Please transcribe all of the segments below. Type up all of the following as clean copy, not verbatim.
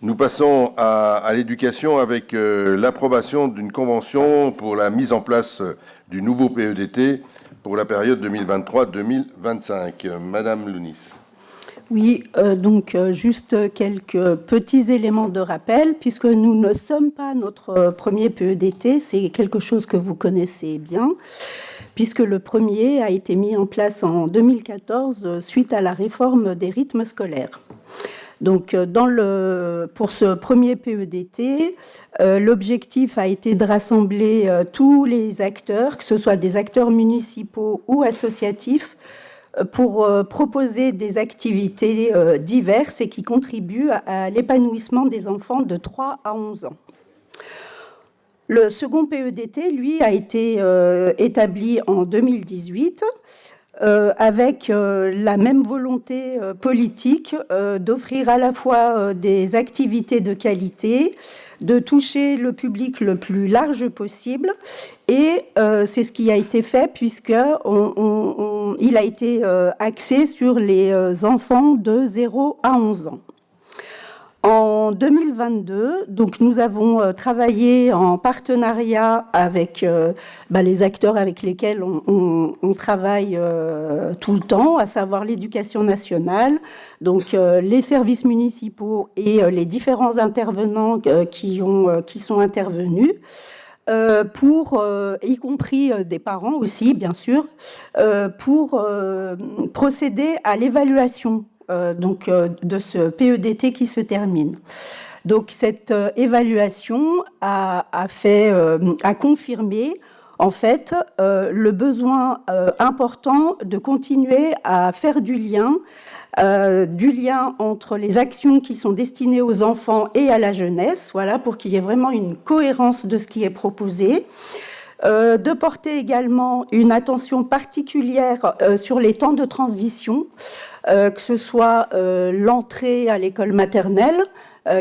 Nous passons à l'éducation avec l'approbation d'une convention pour la mise en place du nouveau PEDT pour la période 2023-2025. Madame Lounis. Oui, donc juste quelques petits éléments de rappel, puisque nous ne sommes pas notre premier PEDT, c'est quelque chose que vous connaissez bien, puisque le premier a été mis en place en 2014 suite à la réforme des rythmes scolaires. Donc, pour ce premier PEDT, l'objectif a été de rassembler tous les acteurs, que ce soit des acteurs municipaux ou associatifs, pour proposer des activités diverses et qui contribuent à l'épanouissement des enfants de 3 à 11 ans. Le second PEDT, lui, a été établi en 2018 avec la même volonté politique d'offrir à la fois des activités de qualité, de toucher le public le plus large possible. Et c'est ce qui a été fait puisqu'il a été axé sur les enfants de 0 à 11 ans. En 2022, donc nous avons travaillé en partenariat avec les acteurs avec lesquels on travaille tout le temps, à savoir l'éducation nationale, donc les services municipaux et les différents intervenants qui sont intervenus. Y compris des parents aussi, bien sûr, pour procéder à l'évaluation de ce PEDT qui se termine. Donc cette évaluation a confirmé en fait le besoin important de continuer à faire du lien entre les actions qui sont destinées aux enfants et à la jeunesse, voilà, pour qu'il y ait vraiment une cohérence de ce qui est proposé. De porter également une attention particulière sur les temps de transition, que ce soit l'entrée à l'école maternelle,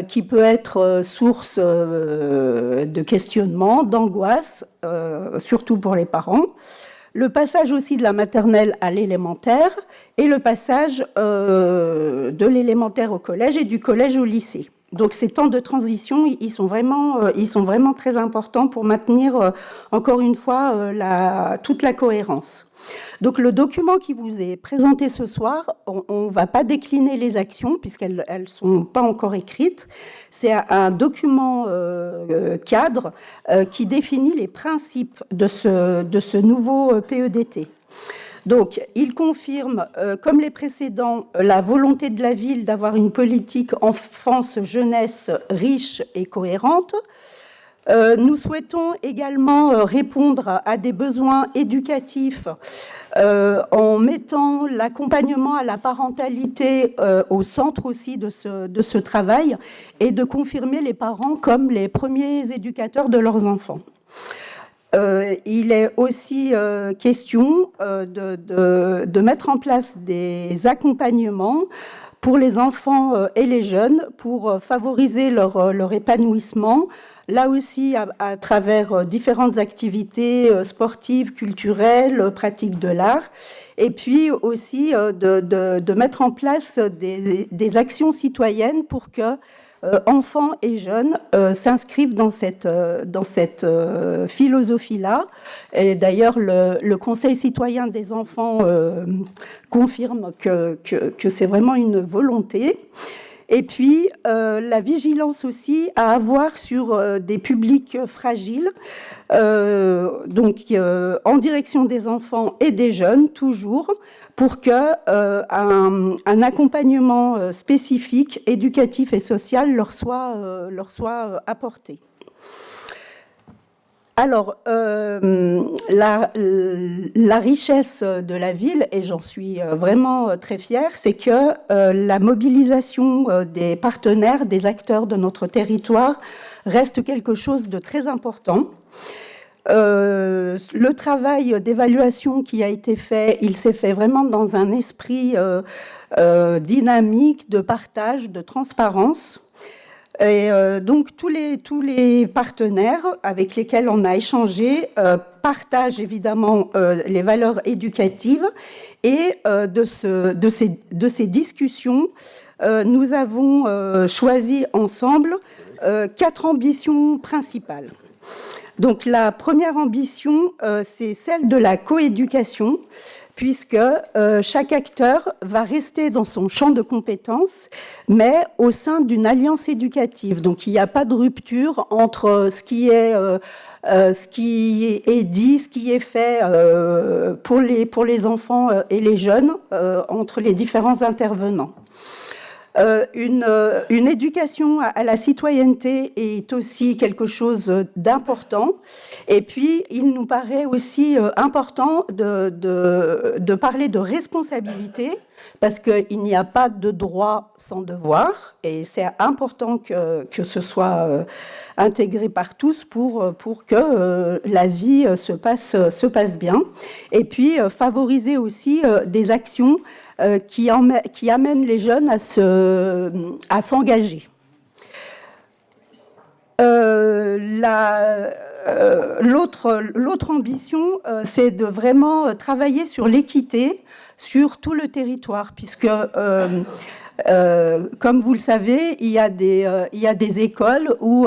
qui peut être source de questionnement, d'angoisse, surtout pour les parents, le passage aussi de la maternelle à l'élémentaire et le passage de l'élémentaire au collège et du collège au lycée. Donc ces temps de transition, ils sont vraiment très importants pour maintenir, encore une fois, toute la cohérence. Donc le document qui vous est présenté ce soir, on ne va pas décliner les actions puisqu'elles ne sont pas encore écrites. C'est un document cadre qui définit les principes de ce nouveau PEDT. Donc, il confirme, comme les précédents, la volonté de la ville d'avoir une politique enfance-jeunesse riche et cohérente. Nous souhaitons également répondre à des besoins éducatifs en mettant l'accompagnement à la parentalité au centre aussi de ce travail et de confirmer les parents comme les premiers éducateurs de leurs enfants. Il est aussi question de mettre en place des accompagnements pour les enfants et les jeunes pour favoriser leur épanouissement, là aussi à travers différentes activités sportives, culturelles, pratiques de l'art, et puis aussi de mettre en place des actions citoyennes pour que enfants et jeunes s'inscrivent dans cette philosophie-là. Et d'ailleurs, le Conseil citoyen des enfants confirme que c'est vraiment une volonté. Et puis, la vigilance aussi à avoir sur des publics fragiles, donc en direction des enfants et des jeunes, toujours, pour qu'un accompagnement spécifique, éducatif et social leur soit apporté. Alors, la richesse de la ville, et j'en suis vraiment très fière, c'est que la mobilisation des partenaires, des acteurs de notre territoire reste quelque chose de très important. Le travail d'évaluation qui a été fait, il s'est fait vraiment dans un esprit dynamique, de partage, de transparence. Et donc tous les partenaires avec lesquels on a échangé partagent évidemment les valeurs éducatives et de ces discussions nous avons choisi ensemble 4 ambitions principales. Donc la première ambition, c'est celle de la coéducation, puisque chaque acteur va rester dans son champ de compétences, mais au sein d'une alliance éducative. Donc il n'y a pas de rupture entre ce qui est dit, ce qui est fait pour les enfants et les jeunes, entre les différents intervenants. Une éducation à la citoyenneté est aussi quelque chose d'important. Et puis, il nous paraît aussi important de parler de responsabilité, parce qu'il n'y a pas de droit sans devoir. Et c'est important que ce soit intégré par tous pour que la vie se passe bien. Et puis, favoriser aussi des actions qui amènent les jeunes à s'engager. L'autre ambition, c'est de vraiment travailler sur l'équité sur tout le territoire, puisque, comme vous le savez, il y a des écoles où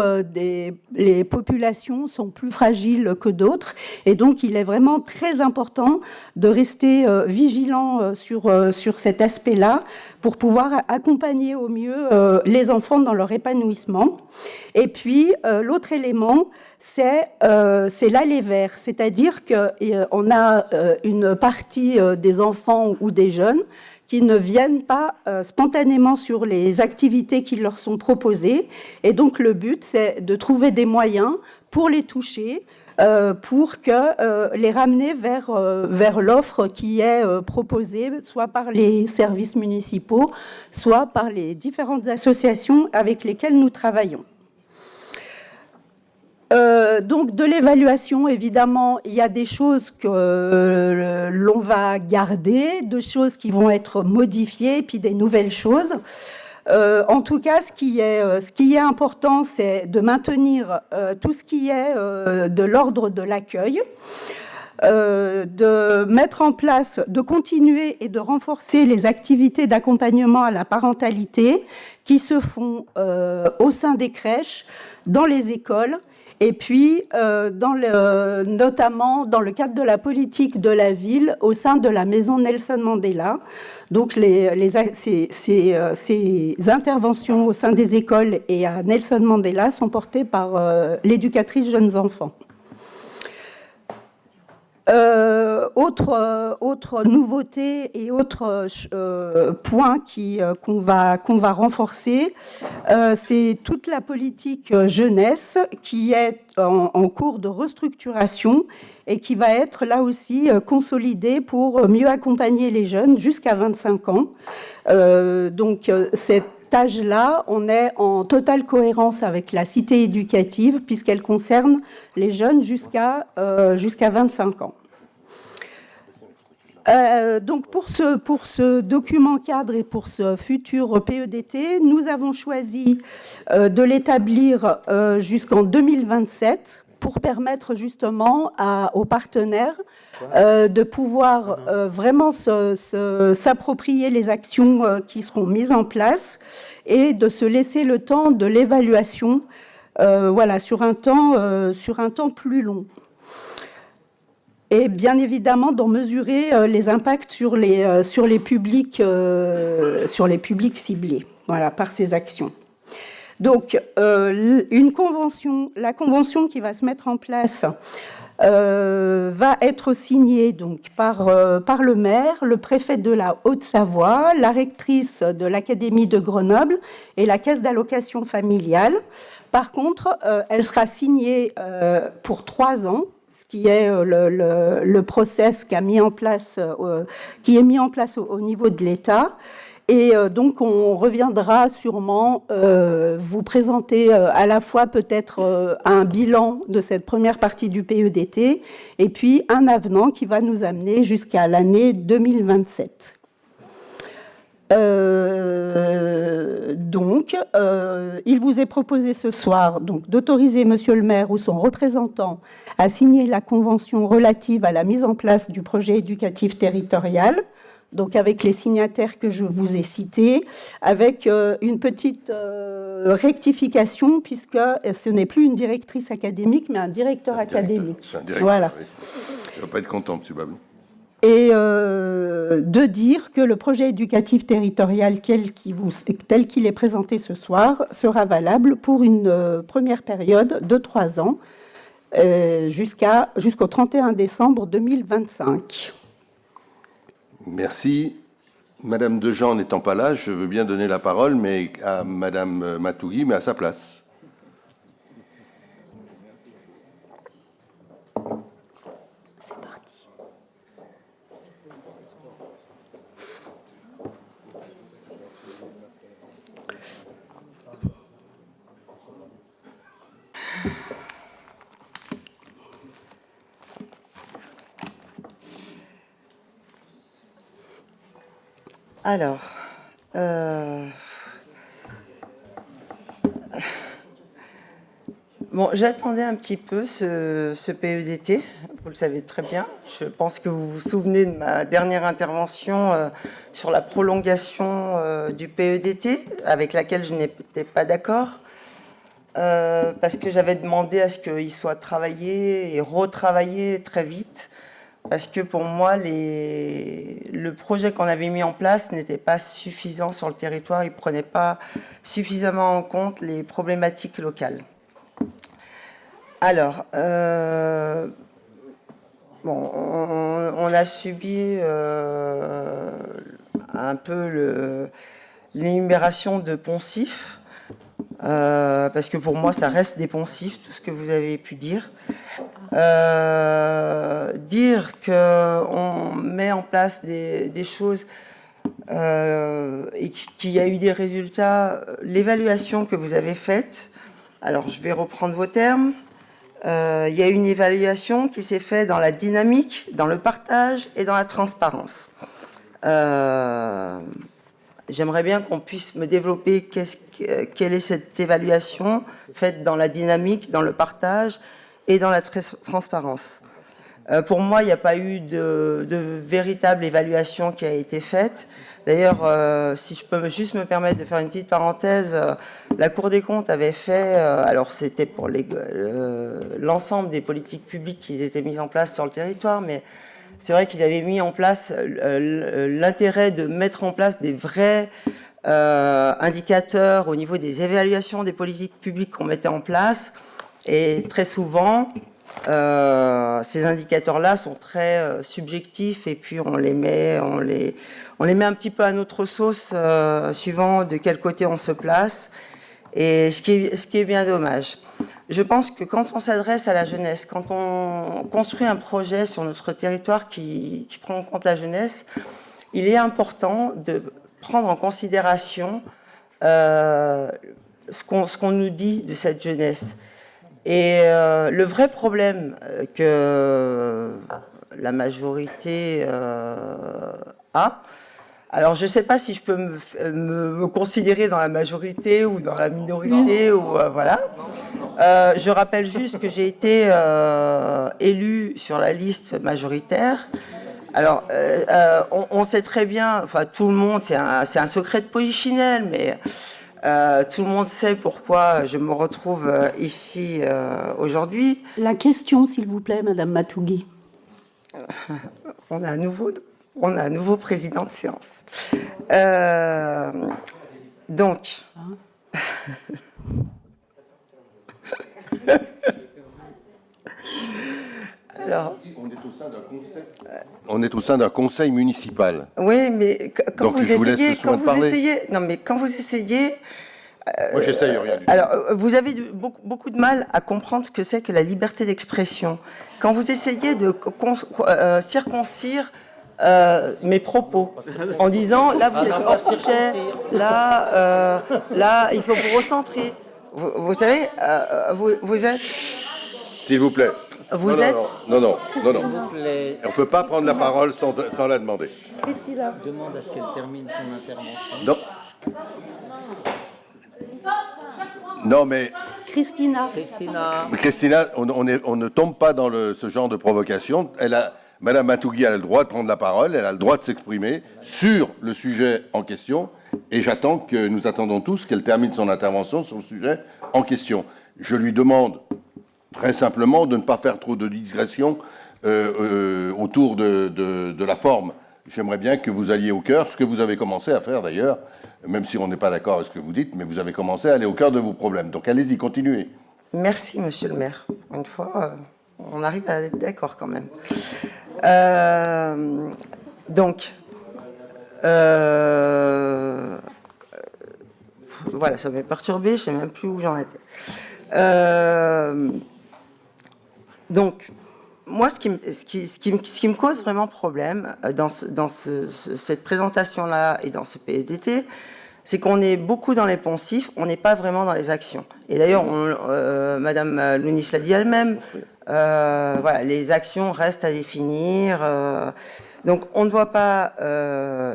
les populations sont plus fragiles que d'autres, et donc il est vraiment très important de rester vigilant sur cet aspect-là pour pouvoir accompagner au mieux les enfants dans leur épanouissement. Et puis, l'autre élément, c'est l'aller vers, c'est-à-dire qu'on a une partie des enfants ou des jeunes qui ne viennent pas spontanément sur les activités qui leur sont proposées. Et donc, le but, c'est de trouver des moyens pour les toucher, pour les ramener vers l'offre qui est proposée, soit par les services municipaux, soit par les différentes associations avec lesquelles nous travaillons. Donc de l'évaluation, évidemment, il y a des choses que l'on va garder, des choses qui vont être modifiées, puis des nouvelles choses. En tout cas, ce qui est important, c'est de maintenir tout ce qui est de l'ordre de l'accueil, de mettre en place, de continuer et de renforcer les activités d'accompagnement à la parentalité qui se font au sein des crèches, dans les écoles, et puis notamment dans le cadre de la politique de la ville au sein de la maison Nelson Mandela. Donc ces interventions au sein des écoles et à Nelson Mandela sont portées par l'éducatrice jeunes enfants. Autre nouveauté et autre point qu'on va renforcer, c'est toute la politique jeunesse qui est en cours de restructuration et qui va être là aussi consolidée pour mieux accompagner les jeunes jusqu'à 25 ans. Donc cet âge-là, on est en totale cohérence avec la cité éducative puisqu'elle concerne les jeunes jusqu'à 25 ans. Donc pour ce document cadre et pour ce futur PEDT, nous avons choisi de l'établir jusqu'en 2027 pour permettre justement aux partenaires de pouvoir vraiment s'approprier les actions qui seront mises en place et de se laisser le temps de l'évaluation sur un temps plus long. Et bien évidemment, d'en mesurer les impacts sur les publics ciblés, par ces actions. Donc, la convention qui va se mettre en place va être signée donc, par le maire, le préfet de la Haute-Savoie, la rectrice de l'Académie de Grenoble et la Caisse d'allocation familiale. Par contre, elle sera signée pour 3 ans, qui est le process qui est mis en place au niveau de l'État. Et donc, on reviendra sûrement vous présenter à la fois peut-être un bilan de cette première partie du PEDT et puis un avenant qui va nous amener jusqu'à l'année 2027. Donc, il vous est proposé ce soir d'autoriser Monsieur le maire ou son représentant à signer la convention relative à la mise en place du projet éducatif territorial, donc avec les signataires que je vous ai cités, avec une petite rectification, puisque ce n'est plus une directrice académique, mais un directeur académique. C'est un directeur, voilà. Oui. Je ne vais pas être content, M. Babou. Et de dire que le projet éducatif territorial tel qu'il est présenté ce soir sera valable pour une première période de 3 ans, jusqu'au 31 décembre 2025. Merci. Madame Dejean n'étant pas là, je veux bien donner la parole mais à Madame Matougui, mais à sa place. C'est parti. Alors, bon, j'attendais un petit peu ce PEDT, vous le savez très bien. Je pense que vous vous souvenez de ma dernière intervention sur la prolongation du PEDT, avec laquelle je n'étais pas d'accord, parce que j'avais demandé à ce qu'il soit travaillé et retravaillé très vite. Parce que pour moi, le projet qu'on avait mis en place n'était pas suffisant sur le territoire, il ne prenait pas suffisamment en compte les problématiques locales. Alors, bon, on a subi un peu l'énumération de poncifs, parce que pour moi, ça reste des poncifs, tout ce que vous avez pu dire. Dire qu'on met en place des choses et qu'il y a eu des résultats, l'évaluation que vous avez faite, alors je vais reprendre vos termes, il y a une évaluation qui s'est faite dans la dynamique, dans le partage et dans la transparence. J'aimerais bien qu'on puisse me développer quelle est cette évaluation faite dans la dynamique, dans le partage et dans la transparence. Pour moi, il n'y a pas eu de véritable évaluation qui a été faite. D'ailleurs, si je peux juste me permettre de faire une petite parenthèse, la Cour des comptes avait fait, alors c'était pour l'ensemble des politiques publiques qui étaient mises en place sur le territoire, mais c'est vrai qu'ils avaient mis en place l'intérêt de mettre en place des vrais indicateurs au niveau des évaluations des politiques publiques qu'on mettait en place. Et très souvent, ces indicateurs-là sont très subjectifs et puis on les met un petit peu à notre sauce suivant de quel côté on se place. Et ce qui est bien dommage. Je pense que quand on s'adresse à la jeunesse, quand on construit un projet sur notre territoire qui prend en compte la jeunesse, il est important de prendre en considération ce qu'on nous dit de cette jeunesse. Et le vrai problème que la majorité a, alors je ne sais pas si je peux me considérer dans la majorité ou dans la minorité, ou voilà. Je rappelle juste que j'ai été élue sur la liste majoritaire. Alors, on sait très bien, enfin tout le monde, c'est un secret de polichinelle, mais tout le monde sait pourquoi je me retrouve ici aujourd'hui. La question, s'il vous plaît, Madame Matougui. On a un nouveau président de séance. Donc, alors, on est au sein d'un conseil municipal. Oui, mais quand donc, vous essayez, non, mais quand vous essayez. Moi, j'essaye rien du tout. Alors, vous avez beaucoup de mal à comprendre ce que c'est que la liberté d'expression. Quand vous essayez de circoncire mes propos en disant là vous êtes hors sujet, là il faut vous recentrer. Vous savez, vous êtes. S'il vous plaît. Vous êtes. Non. On ne peut pas prendre la parole sans la demander. Christina. Demande à ce qu'elle termine son intervention. Non. Non, mais Christina. Christina, on ne tombe pas dans ce genre de provocation. Madame Matougui a le droit de prendre la parole, elle a le droit de s'exprimer sur le sujet en question, et nous attendons tous qu'elle termine son intervention sur le sujet en question. Je lui demande très simplement de ne pas faire trop de digression autour de la forme. J'aimerais bien que vous alliez au cœur, ce que vous avez commencé à faire d'ailleurs, même si on n'est pas d'accord avec ce que vous dites, mais vous avez commencé à aller au cœur de vos problèmes. Donc allez-y, continuez. Merci, monsieur le maire. Une fois, on arrive à être d'accord quand même. Voilà, ça m'a perturbé, je ne sais même plus où j'en étais. Donc, moi, ce qui me cause vraiment problème dans cette présentation-là et dans ce PEDT, c'est qu'on est beaucoup dans les poncifs, on n'est pas vraiment dans les actions. Et d'ailleurs, Madame Lounis l'a dit elle-même, voilà, les actions restent à définir. Donc, on ne voit pas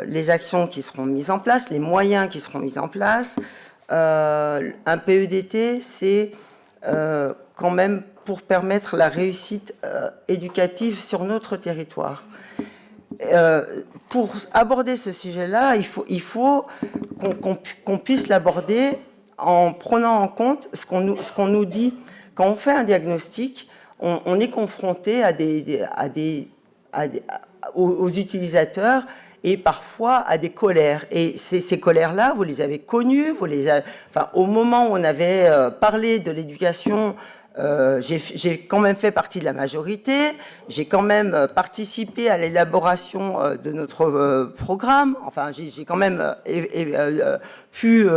les actions qui seront mises en place, les moyens qui seront mis en place. Un PEDT, c'est quand même pour permettre la réussite éducative sur notre territoire. Pour aborder ce sujet-là, il faut qu'on puisse l'aborder en prenant en compte ce qu'on nous dit. Quand on fait un diagnostic, on est confronté aux utilisateurs et parfois à des colères. Et ces colères-là, vous les avez connues. Au moment où on avait parlé de l'éducation, j'ai quand même fait partie de la majorité, j'ai quand même participé à l'élaboration de notre programme, enfin j'ai quand même pu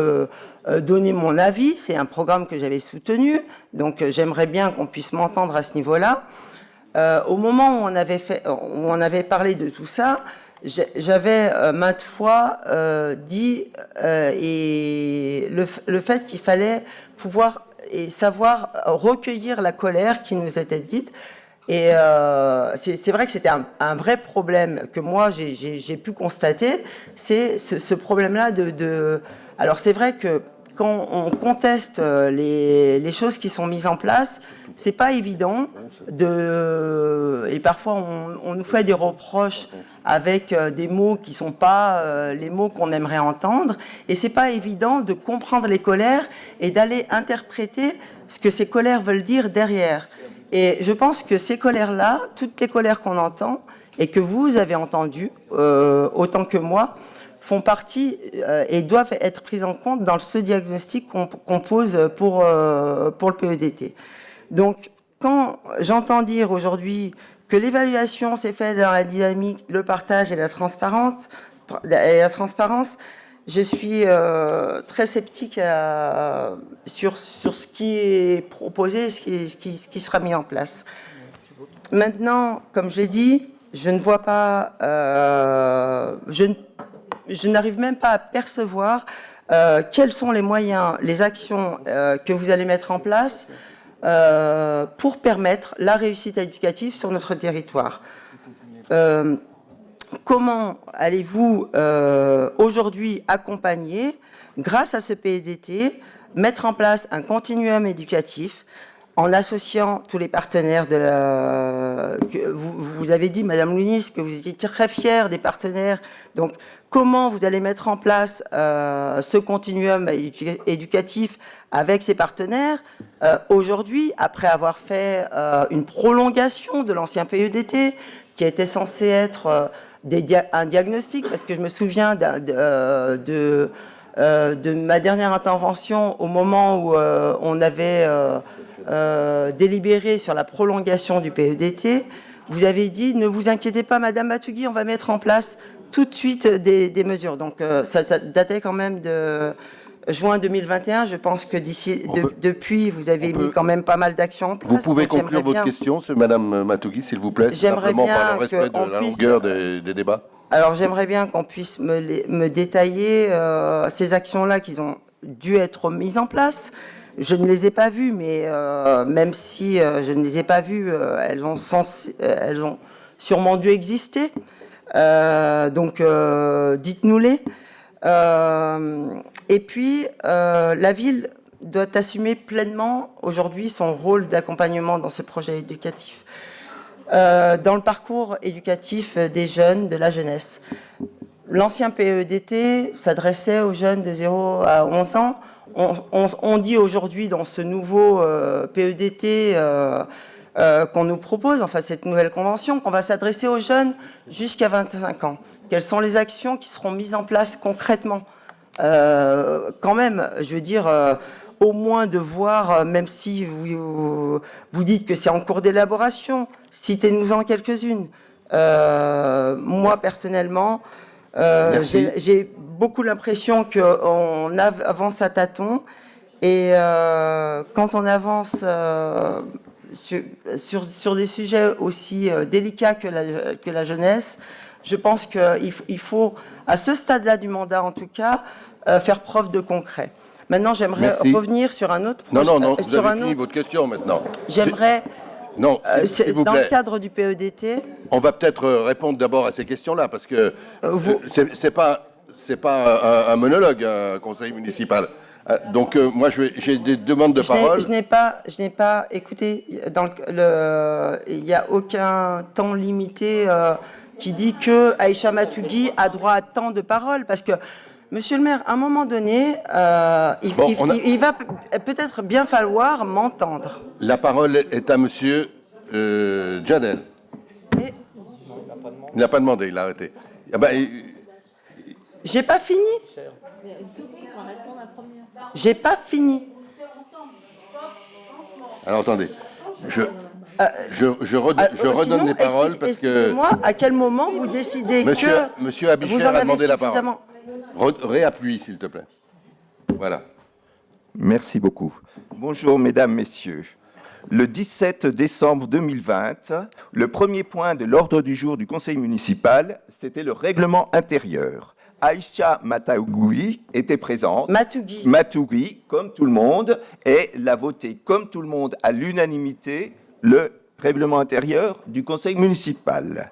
donner mon avis, c'est un programme que j'avais soutenu, donc j'aimerais bien qu'on puisse m'entendre à ce niveau-là. Au moment où on avait parlé de tout ça, j'avais maintes fois dit et le fait qu'il fallait pouvoir et savoir recueillir la colère qui nous était dite. Et c'est vrai que c'était un vrai problème que moi j'ai pu constater, c'est ce problème-là Alors c'est vrai que quand on conteste les choses qui sont mises en place, c'est pas évident et parfois on nous fait des reproches avec des mots qui sont pas les mots qu'on aimerait entendre, et c'est pas évident de comprendre les colères et d'aller interpréter ce que ces colères veulent dire derrière. Et je pense que ces colères-là, toutes les colères qu'on entend et que vous avez entendues autant que moi, font partie et doivent être prises en compte dans ce diagnostic qu'on pose pour le PEDT. Donc, quand j'entends dire aujourd'hui que l'évaluation s'est faite dans la dynamique, le partage et la transparence, je suis très sceptique sur ce qui est proposé, ce qui sera mis en place. Maintenant, comme je l'ai dit, je ne vois pas... Je n'arrive même pas à percevoir quels sont les moyens, les actions que vous allez mettre en place pour permettre la réussite éducative sur notre territoire. Comment allez-vous aujourd'hui accompagner, grâce à ce PEDT, mettre en place un continuum éducatif en associant tous les partenaires vous avez dit, Madame Lounis, que vous étiez très fière des partenaires. Donc, comment vous allez mettre en place ce continuum éducatif avec ces partenaires aujourd'hui, après avoir fait une prolongation de l'ancien PEDT, qui était censé être un diagnostic, parce que je me souviens de ma dernière intervention au moment où on avait délibéré sur la prolongation du PEDT. Vous avez dit, ne vous inquiétez pas, Madame Matougui, on va mettre en place tout de suite des mesures. Donc ça datait quand même de juin 2021. Je pense que depuis, vous avez mis quand même pas mal d'actions en place. Vous pouvez conclure votre question, c'est Madame Matougui, s'il vous plaît, simplement par le respect de la longueur des débats. Alors j'aimerais bien qu'on puisse me détailler ces actions-là qui ont dû être mises en place. Je ne les ai pas vues, mais même si je ne les ai pas vues, elles ont sûrement dû exister. Donc dites-nous-les. Et puis la ville doit assumer pleinement aujourd'hui son rôle d'accompagnement dans ce projet éducatif. dans le parcours éducatif des jeunes, de la jeunesse. L'ancien PEDT s'adressait aux jeunes de 0 à 11 ans. On dit aujourd'hui dans ce nouveau PEDT qu'on nous propose, enfin cette nouvelle convention, qu'on va s'adresser aux jeunes jusqu'à 25 ans. Quelles sont les actions qui seront mises en place concrètement ? Quand même, je veux dire, au moins de voir, même si vous dites que c'est en cours d'élaboration, citez-nous-en quelques-unes. Moi, personnellement, j'ai beaucoup l'impression qu'on avance à tâtons, et quand on avance sur des sujets aussi délicats que la jeunesse, je pense qu'il faut, à ce stade-là du mandat en tout cas, faire preuve de concret. Maintenant, j'aimerais revenir sur un autre projet. Non, vous avez fini votre question maintenant. J'aimerais, non, s'il vous dans plaît. le cadre du PEDT... On va peut-être répondre d'abord à ces questions-là, parce que c'est pas un monologue, un conseil municipal. Donc, moi, j'ai des demandes de parole. Je n'ai pas écouté. Il n'y a aucun temps limité qui dit que Aïcha Matougui a droit à tant de paroles, parce que, monsieur le maire, à un moment donné, il va peut-être bien falloir m'entendre. La parole est à monsieur Jadel. Mais... Il n'a pas demandé, il a arrêté. Ah ben, j'ai pas fini. J'ai pas fini. Alors attendez, je redonne les paroles parce que... Expliquez-moi à quel moment vous décidez que... Monsieur Abicher a demandé la parole. Réappuie, s'il te plaît. Voilà. Merci beaucoup. Bonjour, mesdames, messieurs. Le 17 décembre 2020, le premier point de l'ordre du jour du conseil municipal, c'était le règlement intérieur. Aïcha Matougui était présente. Matougui, comme tout le monde, et l'a voté comme tout le monde à l'unanimité le règlement intérieur du conseil municipal.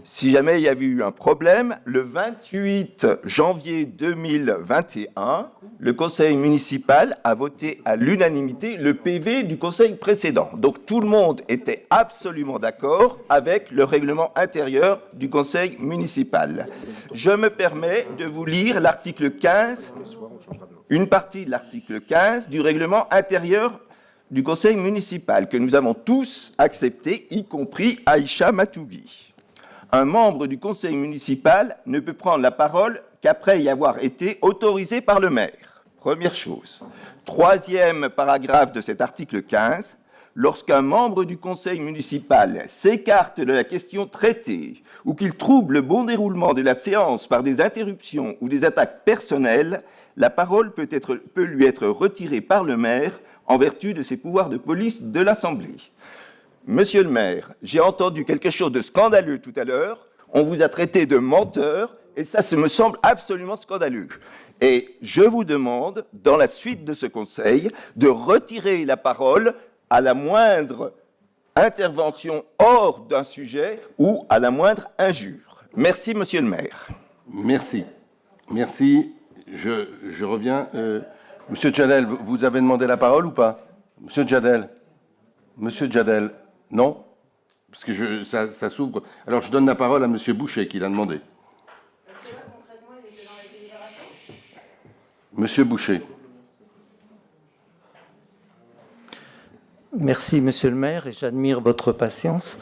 Si jamais il y avait eu un problème, le 28 janvier 2021, le conseil municipal a voté à l'unanimité le PV du conseil précédent. Donc tout le monde était absolument d'accord avec le règlement intérieur du conseil municipal. Je me permets de vous lire l'article 15, une partie de l'article 15 du règlement intérieur du conseil municipal que nous avons tous accepté, y compris Aïcha Matougui. Un membre du conseil municipal ne peut prendre la parole qu'après y avoir été autorisé par le maire. Première chose. Troisième paragraphe de cet article 15. Lorsqu'un membre du conseil municipal s'écarte de la question traitée ou qu'il trouble le bon déroulement de la séance par des interruptions ou des attaques personnelles, la parole peut lui être retirée par le maire en vertu de ses pouvoirs de police de l'Assemblée. Monsieur le maire, j'ai entendu quelque chose de scandaleux tout à l'heure. On vous a traité de menteur, et ça me semble absolument scandaleux. Et je vous demande, dans la suite de ce conseil, de retirer la parole à la moindre intervention hors d'un sujet ou à la moindre injure. Merci, monsieur le maire. Merci. Merci. Je reviens. Monsieur Jadel, vous avez demandé la parole ou pas? Monsieur Jadel. Monsieur Jadel. Non? Parce que ça s'ouvre. Alors, je donne la parole à monsieur Boucher, qui l'a demandé. Monsieur Boucher. Merci, monsieur le maire, et j'admire votre patience.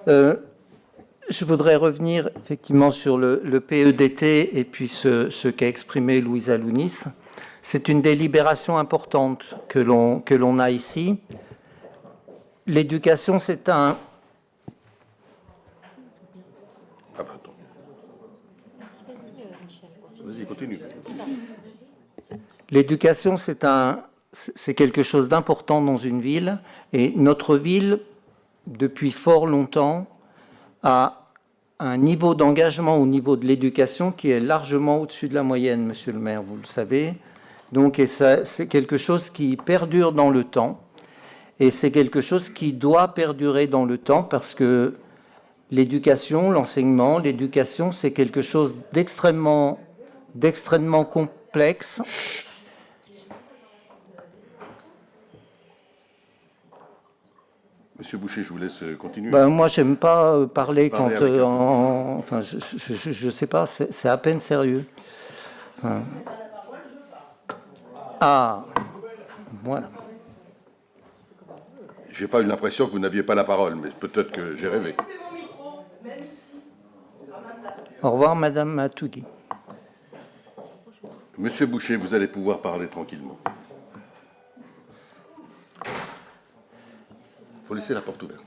Je voudrais revenir effectivement sur le PEDT et puis ce qu'a exprimé Louisa Lounis. C'est une délibération importante que l'on a ici. L'éducation, c'est un... Vas-y, continue. L'éducation, c'est quelque chose d'important dans une ville. Et notre ville, depuis fort longtemps, a un niveau d'engagement au niveau de l'éducation qui est largement au-dessus de la moyenne, monsieur le maire, vous le savez. Donc, c'est quelque chose qui perdure dans le temps. Et c'est quelque chose qui doit perdurer dans le temps parce que l'éducation, l'enseignement, l'éducation, c'est quelque chose d'extrêmement complexe. Monsieur Boucher, je vous laisse continuer. Ben, moi, j'aime pas parler quand... avec enfin, je sais pas, c'est à peine sérieux. Hein. Ah, voilà. J'ai pas eu l'impression que vous n'aviez pas la parole, mais peut-être que j'ai rêvé. Au revoir, Madame Matougui. Monsieur Boucher, vous allez pouvoir parler tranquillement. Il faut laisser la porte ouverte.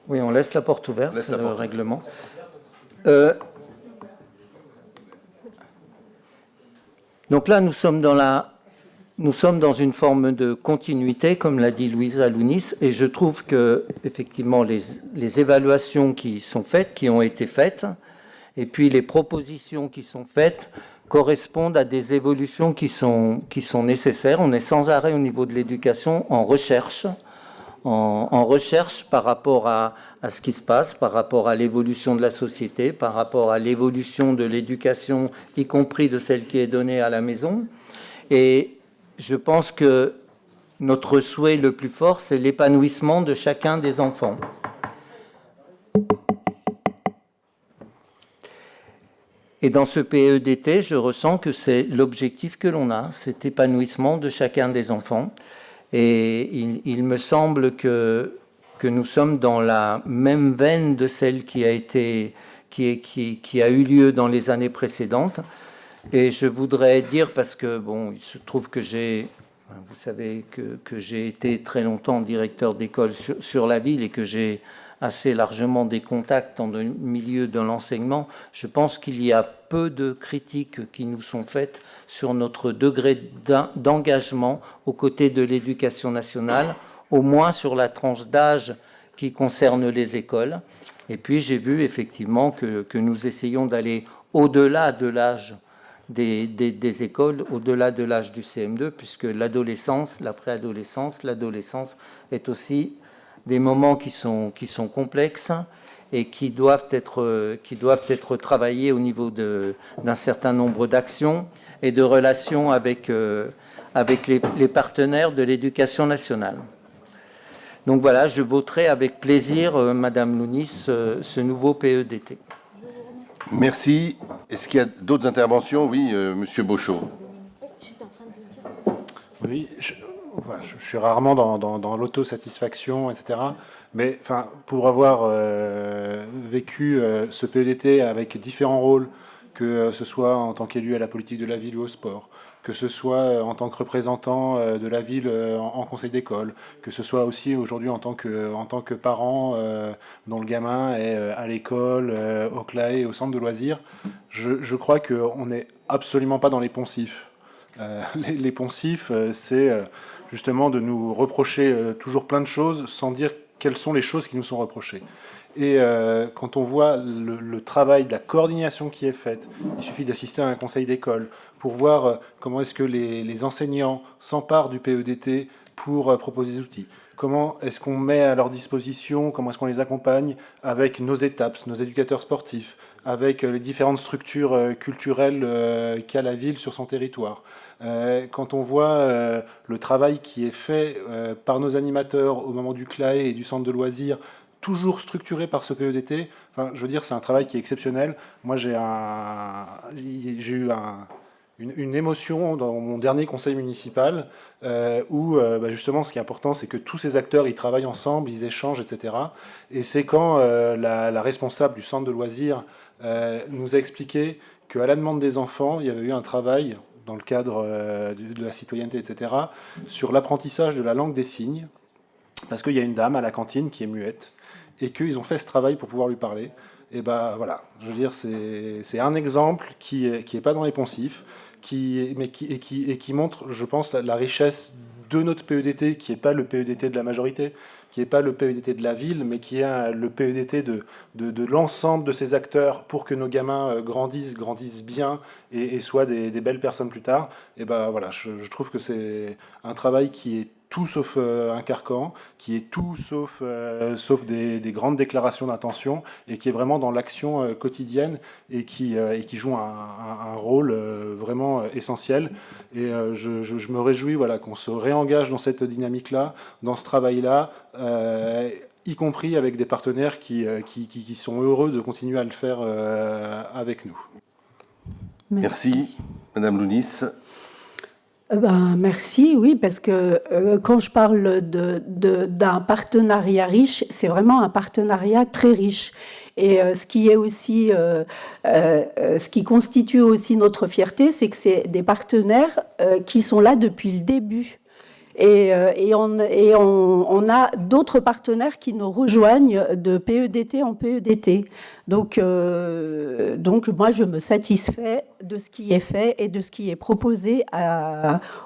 Oui, on laisse la porte ouverte, c'est le règlement. Donc là, nous sommes dans une forme de continuité, comme l'a dit Louisa Lounis, et je trouve que effectivement les évaluations qui sont faites, qui ont été faites, et puis les propositions qui sont faites correspondent à des évolutions qui sont nécessaires. On est sans arrêt au niveau de l'éducation en recherche par rapport à ce qui se passe, par rapport à l'évolution de la société, par rapport à l'évolution de l'éducation, y compris de celle qui est donnée à la maison. Et je pense que notre souhait le plus fort, c'est l'épanouissement de chacun des enfants. Et dans ce PEDT, je ressens que c'est l'objectif que l'on a, cet épanouissement de chacun des enfants. Et il me semble que nous sommes dans la même veine de celle qui a eu lieu dans les années précédentes. Et je voudrais dire, parce que bon, il se trouve que vous savez que j'ai été très longtemps directeur d'école sur la ville et que j'ai assez largement des contacts dans le milieu de l'enseignement, je pense qu'il y a peu de critiques qui nous sont faites sur notre degré d'engagement aux côtés de l'éducation nationale, au moins sur la tranche d'âge qui concerne les écoles. Et puis j'ai vu effectivement que nous essayons d'aller au-delà de l'âge des écoles, au-delà de l'âge du CM2, puisque l'adolescence, la préadolescence, l'adolescence est aussi des moments qui sont complexes et qui doivent être travaillés au niveau d'un certain nombre d'actions et de relations avec les partenaires de l'éducation nationale. Donc voilà, je voterai avec plaisir, Madame Lounis, ce nouveau PEDT. Merci. Est-ce qu'il y a d'autres interventions? Oui, Monsieur Beauchot. Oui, je suis rarement dans l'autosatisfaction, etc. Mais enfin, pour avoir vécu ce PEDT avec différents rôles, que ce soit en tant qu'élu à la politique de la ville ou au sport, que ce soit en tant que représentant de la ville en conseil d'école, que ce soit aussi aujourd'hui en tant que parent dont le gamin est à l'école, au CLAE, au centre de loisirs, je crois qu'on n'est absolument pas dans les poncifs. Les poncifs, c'est justement de nous reprocher toujours plein de choses sans dire quelles sont les choses qui nous sont reprochées. Et quand on voit le travail de la coordination qui est faite, il suffit d'assister à un conseil d'école pour voir comment est-ce que les enseignants s'emparent du PEDT pour proposer des outils. Comment est-ce qu'on met à leur disposition, comment est-ce qu'on les accompagne avec nos étapes, nos éducateurs sportifs, avec les différentes structures culturelles qu'a la ville sur son territoire. Quand on voit le travail qui est fait par nos animateurs au moment du CLAE et du centre de loisirs, toujours structuré par ce PEDT, enfin, je veux dire, c'est un travail qui est exceptionnel. Moi, j'ai eu une émotion dans mon dernier conseil municipal où justement ce qui est important, c'est que tous ces acteurs ils travaillent ensemble, ils échangent, etc. Et c'est quand la responsable du centre de loisirs nous a expliqué qu'à la demande des enfants, il y avait eu un travail dans le cadre de la citoyenneté, etc., sur l'apprentissage de la langue des signes, parce qu'il y a une dame à la cantine qui est muette, et qu'ils ont fait ce travail pour pouvoir lui parler. Et ben voilà, je veux dire, c'est un exemple qui est pas dans les poncifs, qui montre, je pense, la richesse de notre PEDT, qui n'est pas le PEDT de la majorité, qui n'est pas le PEDT de la ville, mais qui est le PEDT de l'ensemble de ces acteurs pour que nos gamins grandissent bien et soient des belles personnes plus tard. Et ben voilà, je trouve que c'est un travail qui est tout sauf un carcan, qui est tout sauf des grandes déclarations d'intention, et qui est vraiment dans l'action quotidienne, et qui joue un rôle vraiment essentiel. Et je me réjouis voilà, qu'on se réengage dans cette dynamique-là, dans ce travail-là, y compris avec des partenaires qui sont heureux de continuer à le faire avec nous. Merci. Madame Lounis. Merci, oui, parce que quand je parle d'un partenariat riche, c'est vraiment un partenariat très riche. Et ce qui est aussi, ce qui constitue aussi notre fierté, c'est que c'est des partenaires qui sont là depuis le début. Et on a d'autres partenaires qui nous rejoignent de PEDT en PEDT. Donc moi, je me satisfais de ce qui est fait et de ce qui est proposé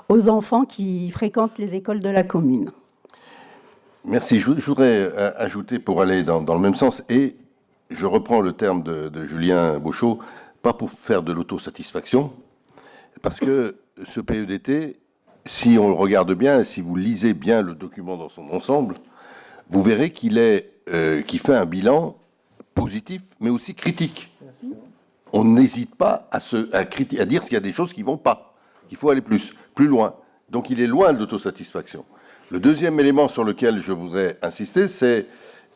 aux enfants qui fréquentent les écoles de la commune. Merci. Je voudrais ajouter, pour aller dans le même sens, et je reprends le terme de Julien Beauchot, pas pour faire de l'autosatisfaction, parce que ce PEDT, si on le regarde bien, si vous lisez bien le document dans son ensemble, vous verrez qu'il fait un bilan positif, mais aussi critique. On n'hésite pas à dire qu'il y a des choses qui ne vont pas, qu'il faut aller plus loin. Donc il est loin de l'autossatisfaction. Le deuxième élément sur lequel je voudrais insister, c'est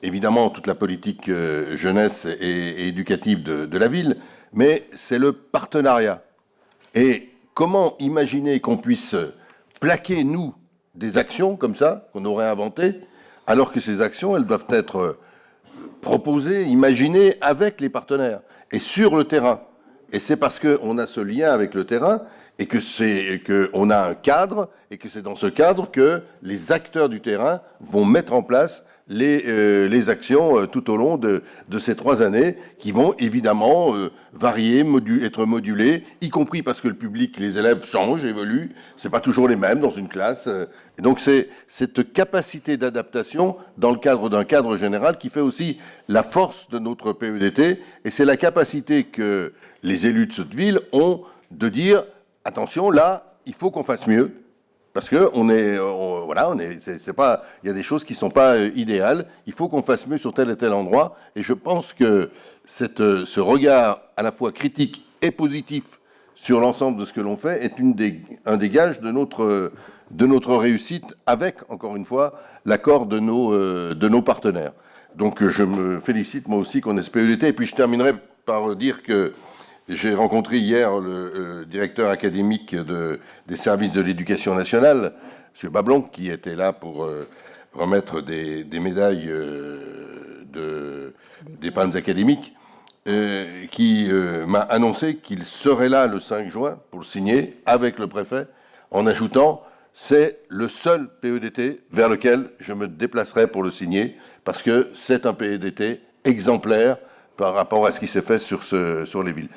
évidemment toute la politique jeunesse et éducative de la ville, mais c'est le partenariat. Et comment imaginer qu'on puisse plaquer, nous, des actions comme ça, qu'on aurait inventées, alors que ces actions, elles doivent être proposées, imaginées avec les partenaires et sur le terrain. Et c'est parce qu'on a ce lien avec le terrain et qu'on a un cadre, et que c'est dans ce cadre que les acteurs du terrain vont mettre en place les actions tout au long de ces 3 années, qui vont évidemment varier, être modulées, y compris parce que le public, les élèves changent, évoluent, c'est pas toujours les mêmes dans une classe. Et donc c'est cette capacité d'adaptation dans le cadre d'un cadre général qui fait aussi la force de notre PEDT, et c'est la capacité que les élus de cette ville ont de dire attention, là, il faut qu'on fasse mieux. Parce que c'est pas, il y a des choses qui sont pas idéales. Il faut qu'on fasse mieux sur tel et tel endroit. Et je pense que ce regard à la fois critique et positif sur l'ensemble de ce que l'on fait est un des gages de notre réussite, avec, encore une fois, l'accord de nos partenaires. Donc je me félicite moi aussi qu'on ait ce PEDT. Et puis je terminerai par dire que j'ai rencontré hier le directeur académique des services de l'éducation nationale, M. Bablon, qui était là pour remettre des médailles des palmes académiques, qui m'a annoncé qu'il serait là le 5 juin pour le signer avec le préfet, en ajoutant « c'est le seul PEDT vers lequel je me déplacerai pour le signer, parce que c'est un PEDT exemplaire par rapport à ce qui s'est fait sur les villes ».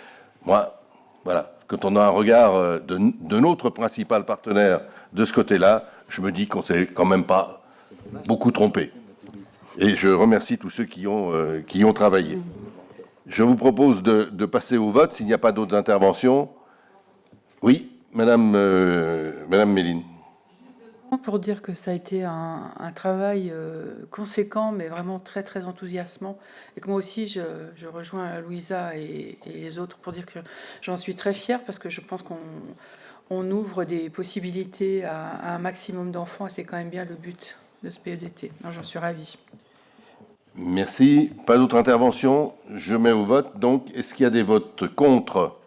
Moi, voilà, quand on a un regard de notre principal partenaire de ce côté-là, je me dis qu'on ne s'est quand même pas beaucoup trompé. Et je remercie tous ceux qui ont travaillé. Je vous propose de passer au vote s'il n'y a pas d'autres interventions. Oui, Madame Méline. Pour dire que ça a été un travail conséquent, mais vraiment très très enthousiasmant, et que moi aussi je rejoins Louisa et les autres pour dire que j'en suis très fière, parce que je pense qu'on ouvre des possibilités à un maximum d'enfants, et c'est quand même bien le but de ce PEDT. J'en suis ravie. Merci. Pas d'autres interventions. Je mets au vote. Donc, est-ce qu'il y a des votes contre?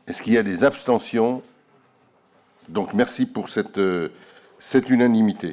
Est-ce qu'il y a des abstentions? Donc, merci pour cette unanimité.